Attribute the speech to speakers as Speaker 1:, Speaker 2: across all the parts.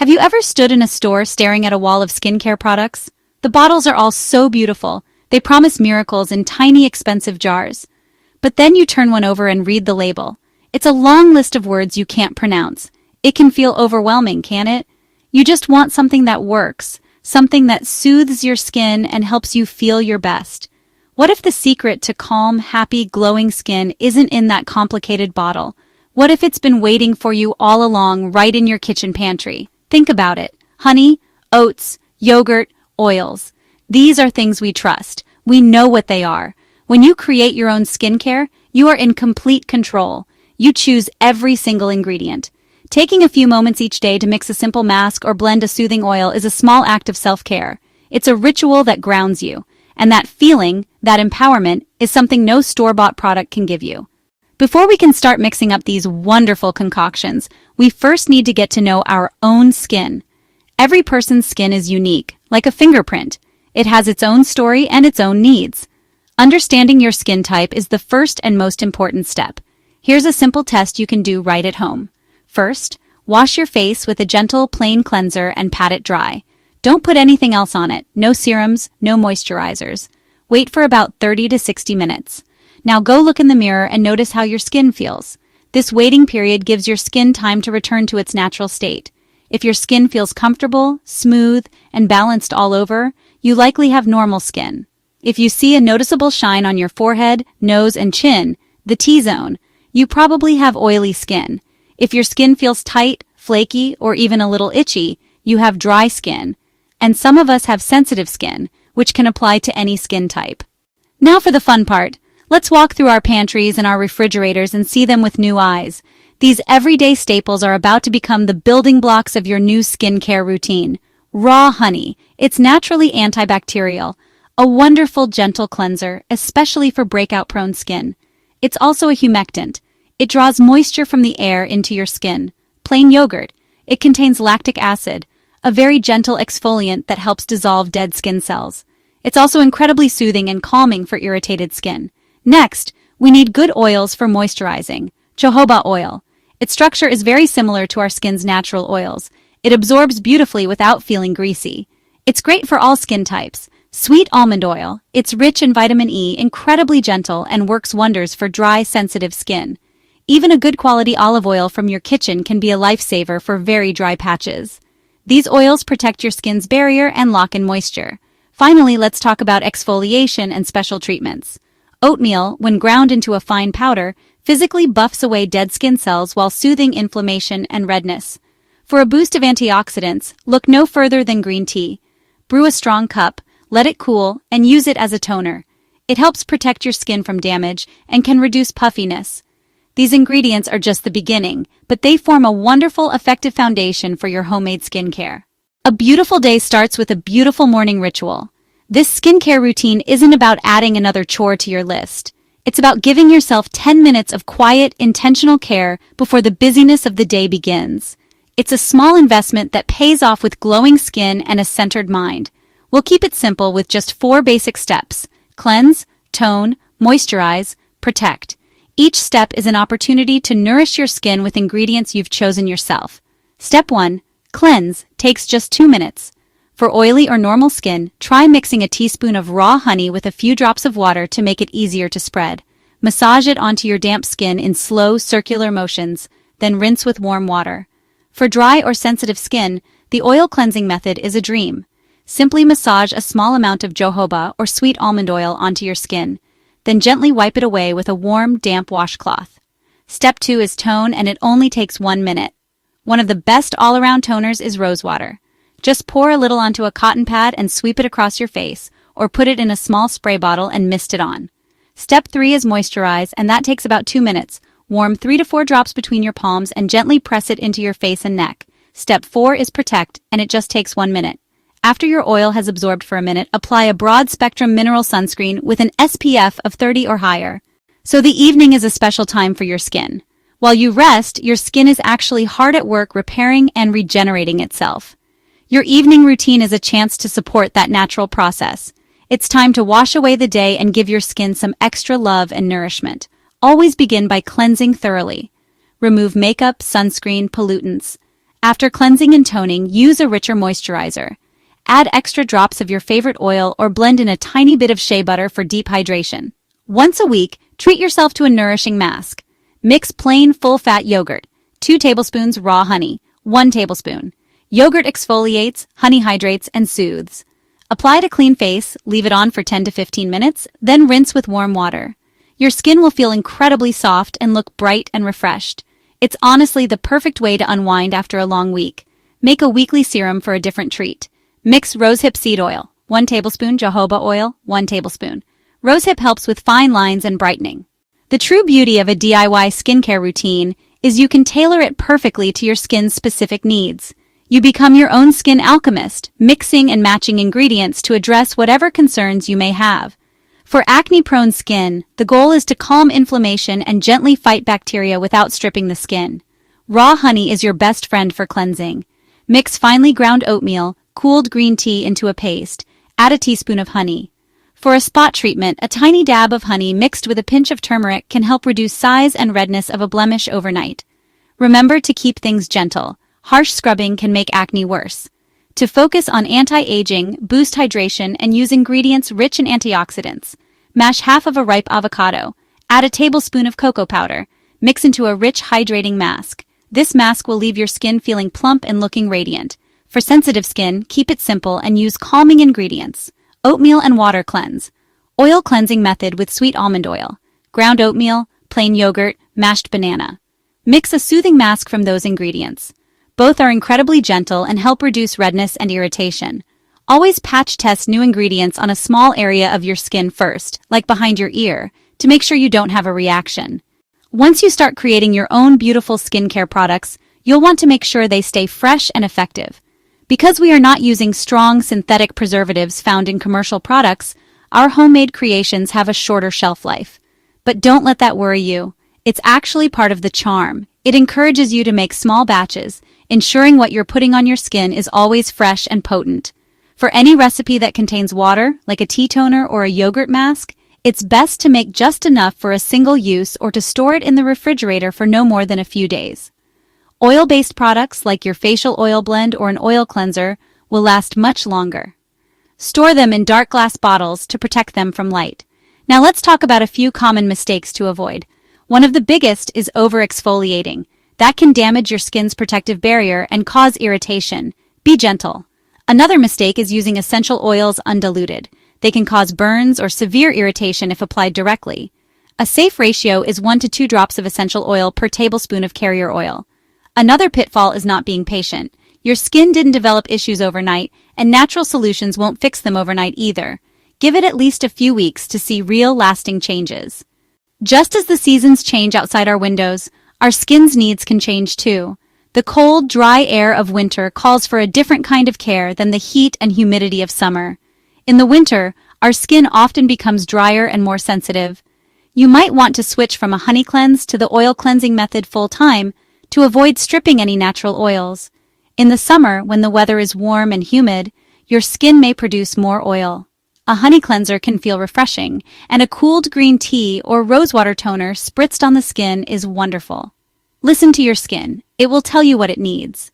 Speaker 1: Have you ever stood in a store staring at a wall of skincare products? The bottles are all so beautiful. They promise miracles in tiny, expensive jars. But then you turn one over and read the label. It's a long list of words you can't pronounce. It can feel overwhelming, can't it? You just want something that works, something that soothes your skin and helps you feel your best. What if the secret to calm, happy, glowing skin isn't in that complicated bottle? What if it's been waiting for you all along right in your kitchen pantry? Think about it. Honey, oats, yogurt, oils. These are things we trust. We know what they are. When you create your own skincare, you are in complete control. You choose every single ingredient. Taking a few moments each day to mix a simple mask or blend a soothing oil is a small act of self-care. It's a ritual that grounds you. And that feeling, that empowerment, is something no store-bought product can give you. Before we can start mixing up these wonderful concoctions, we first need to get to know our own skin. Every person's skin is unique, like a fingerprint. It has its own story and its own needs. Understanding your skin type is the first and most important step. Here's a simple test you can do right at home. First, wash your face with a gentle, plain cleanser and pat it dry. Don't put anything else on it. No serums, no moisturizers. Wait for about 30 to 60 minutes. Now go look in the mirror and notice how your skin feels. This waiting period gives your skin time to return to its natural state. If your skin feels comfortable, smooth, and balanced all over, you likely have normal skin. If you see a noticeable shine on your forehead, nose, and chin, the T-zone, you probably have oily skin. If your skin feels tight, flaky, or even a little itchy, you have dry skin. And some of us have sensitive skin, which can apply to any skin type. Now for the fun part. Let's walk through our pantries and our refrigerators and see them with new eyes. These everyday staples are about to become the building blocks of your new skincare routine. Raw honey. It's naturally antibacterial. A wonderful, gentle cleanser, especially for breakout-prone skin. It's also a humectant. It draws moisture from the air into your skin. Plain yogurt. It contains lactic acid, a very gentle exfoliant that helps dissolve dead skin cells. It's also incredibly soothing and calming for irritated skin. Next, we need good oils for moisturizing. Jojoba oil. Its structure is very similar to our skin's natural oils. It absorbs beautifully without feeling greasy. It's great for all skin types. Sweet almond oil. It's rich in vitamin E, incredibly gentle, and works wonders for dry, sensitive skin. Even a good quality olive oil from your kitchen can be a lifesaver for very dry patches. These oils protect your skin's barrier and lock in moisture. Finally, let's talk about exfoliation and special treatments. Oatmeal, when ground into a fine powder, physically buffs away dead skin cells while soothing inflammation and redness. For a boost of antioxidants, look no further than green tea. Brew a strong cup, let it cool, and use it as a toner. It helps protect your skin from damage and can reduce puffiness. These ingredients are just the beginning, but they form a wonderful, effective foundation for your homemade skincare. A beautiful day starts with a beautiful morning ritual. This skincare routine isn't about adding another chore to your list. It's about giving yourself 10 minutes of quiet, intentional care before the busyness of the day begins. It's a small investment that pays off with glowing skin and a centered mind. We'll keep it simple with just 4 basic steps: cleanse, tone, moisturize, protect. Each step is an opportunity to nourish your skin with ingredients you've chosen yourself. Step 1. Cleanse takes just 2 minutes. For oily or normal skin, try mixing a teaspoon of raw honey with a few drops of water to make it easier to spread. Massage it onto your damp skin in slow, circular motions, then rinse with warm water. For dry or sensitive skin, the oil cleansing method is a dream. Simply massage a small amount of jojoba or sweet almond oil onto your skin, then gently wipe it away with a warm, damp washcloth. Step 2 is tone, and it only takes 1 minute. One of the best all-around toners is rose water. Just pour a little onto a cotton pad and sweep it across your face, or put it in a small spray bottle and mist it on. Step 3 is moisturize, and that takes about 2 minutes. Warm 3 to 4 drops between your palms and gently press it into your face and neck. Step 4 is protect, and it just takes 1 minute. After your oil has absorbed for a minute, apply a broad-spectrum mineral sunscreen with an SPF of 30 or higher. So the evening is a special time for your skin. While you rest, your skin is actually hard at work repairing and regenerating itself. Your evening routine is a chance to support that natural process. It's time to wash away the day and give your skin some extra love and nourishment. Always begin by cleansing thoroughly. Remove makeup, sunscreen, pollutants. After cleansing and toning, use a richer moisturizer. Add extra drops of your favorite oil or blend in a tiny bit of shea butter for deep hydration. Once a week, treat yourself to a nourishing mask. Mix plain full-fat yogurt, 2 tablespoons raw honey, 1 tablespoon. Yogurt exfoliates, honey hydrates, and soothes. Apply to clean face, leave it on for 10 to 15 minutes, then rinse with warm water. Your skin will feel incredibly soft and look bright and refreshed. It's honestly the perfect way to unwind after a long week. Make a weekly serum for a different treat. Mix rosehip seed oil, 1 tablespoon, jojoba oil, 1 tablespoon. Rosehip helps with fine lines and brightening. The true beauty of a DIY skincare routine is you can tailor it perfectly to your skin's specific needs. You become your own skin alchemist, mixing and matching ingredients to address whatever concerns you may have. For acne-prone skin, the goal is to calm inflammation and gently fight bacteria without stripping the skin. Raw honey is your best friend for cleansing. Mix finely ground oatmeal, cooled green tea into a paste. Add a teaspoon of honey. For a spot treatment, a tiny dab of honey mixed with a pinch of turmeric can help reduce size and redness of a blemish overnight. Remember to keep things gentle. Harsh scrubbing can make acne worse. To focus on anti-aging, boost hydration, and use ingredients rich in antioxidants. Mash half of a ripe avocado. Add a tablespoon of cocoa powder. Mix into a rich, hydrating mask. This mask will leave your skin feeling plump and looking radiant. For sensitive skin, keep it simple and use calming ingredients. Oatmeal and water cleanse. Oil cleansing method with sweet almond oil. Ground oatmeal, plain yogurt, mashed banana. Mix a soothing mask from those ingredients. Both are incredibly gentle and help reduce redness and irritation. Always patch test new ingredients on a small area of your skin first, like behind your ear, to make sure you don't have a reaction. Once you start creating your own beautiful skincare products, you'll want to make sure they stay fresh and effective. Because we are not using strong synthetic preservatives found in commercial products, our homemade creations have a shorter shelf life. But don't let that worry you. It's actually part of the charm. It encourages you to make small batches, ensuring what you're putting on your skin is always fresh and potent. For any recipe that contains water, like a tea toner or a yogurt mask, it's best to make just enough for a single use or to store it in the refrigerator for no more than a few days. Oil-based products like your facial oil blend or an oil cleanser will last much longer. Store them in dark glass bottles to protect them from light. Now let's talk about a few common mistakes to avoid. One of the biggest is over-exfoliating. That can damage your skin's protective barrier and cause irritation. Be gentle. Another mistake is using essential oils undiluted. They can cause burns or severe irritation if applied directly. A safe ratio is 1 to 2 drops of essential oil per tablespoon of carrier oil. Another pitfall is not being patient. Your skin didn't develop issues overnight, and natural solutions won't fix them overnight either. Give it at least a few weeks to see real lasting changes. Just as the seasons change outside our windows, our skin's needs can change too. The cold, dry air of winter calls for a different kind of care than the heat and humidity of summer. In the winter, our skin often becomes drier and more sensitive. You might want to switch from a honey cleanse to the oil cleansing method full-time to avoid stripping any natural oils. In the summer, when the weather is warm and humid, your skin may produce more oil. A honey cleanser can feel refreshing, and a cooled green tea or rosewater toner spritzed on the skin is wonderful. Listen to your skin. It will tell you what it needs.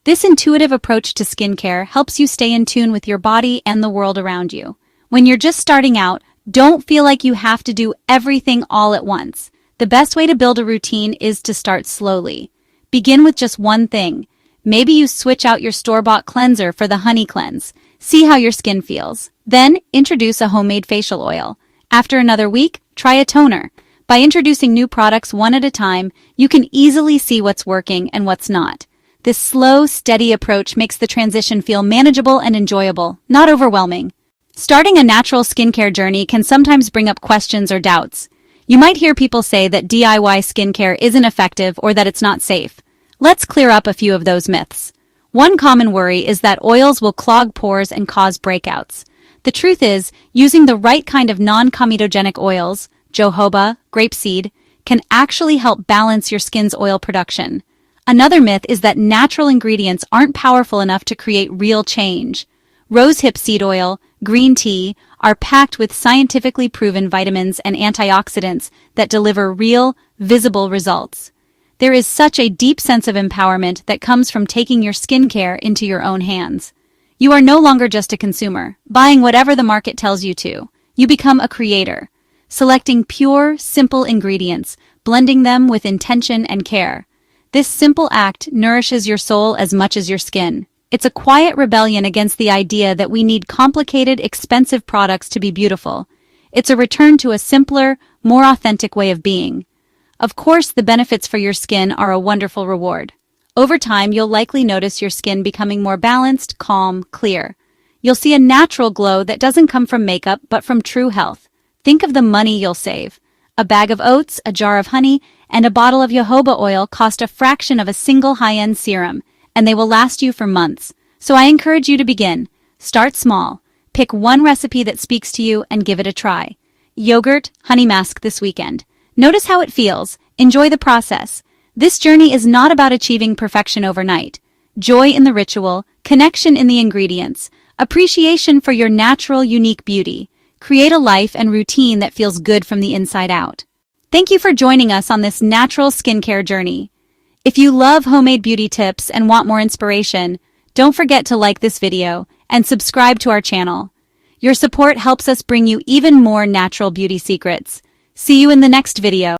Speaker 1: This intuitive approach to skincare helps you stay in tune with your body and the world around you. When you're just starting out, don't feel like you have to do everything all at once. The best way to build a routine is to start slowly. Begin with just one thing. Maybe you switch out your store-bought cleanser for the honey cleanse. See how your skin feels. Then, introduce a homemade facial oil. After another week, try a toner. By introducing new products one at a time, you can easily see what's working and what's not. This slow, steady approach makes the transition feel manageable and enjoyable, not overwhelming. Starting a natural skincare journey can sometimes bring up questions or doubts. You might hear people say that DIY skincare isn't effective or that it's not safe. Let's clear up a few of those myths. One common worry is that oils will clog pores and cause breakouts. The truth is, using the right kind of non-comedogenic oils, jojoba, grapeseed, can actually help balance your skin's oil production. Another myth is that natural ingredients aren't powerful enough to create real change. Rosehip seed oil, green tea, are packed with scientifically proven vitamins and antioxidants that deliver real, visible results. There is such a deep sense of empowerment that comes from taking your skincare into your own hands. You are no longer just a consumer, buying whatever the market tells you to. You become a creator, selecting pure, simple ingredients, blending them with intention and care. This simple act nourishes your soul as much as your skin. It's a quiet rebellion against the idea that we need complicated, expensive products to be beautiful. It's a return to a simpler, more authentic way of being. Of course, the benefits for your skin are a wonderful reward. Over time, you'll likely notice your skin becoming more balanced, calm, clear. You'll see a natural glow that doesn't come from makeup, but from true health. Think of the money you'll save. A bag of oats, a jar of honey, and a bottle of jojoba oil cost a fraction of a single high-end serum, and they will last you for months. So I encourage you to begin. Start small. Pick one recipe that speaks to you and give it a try. Yogurt, honey mask this weekend. Notice how it feels. Enjoy the process. This journey is not about achieving perfection overnight. Joy in the ritual, connection in the ingredients, appreciation for your natural, unique beauty. Create a life and routine that feels good from the inside out. Thank you for joining us on this natural skincare journey. If you love homemade beauty tips and want more inspiration, don't forget to like this video and subscribe to our channel. Your support helps us bring you even more natural beauty secrets. See you in the next video.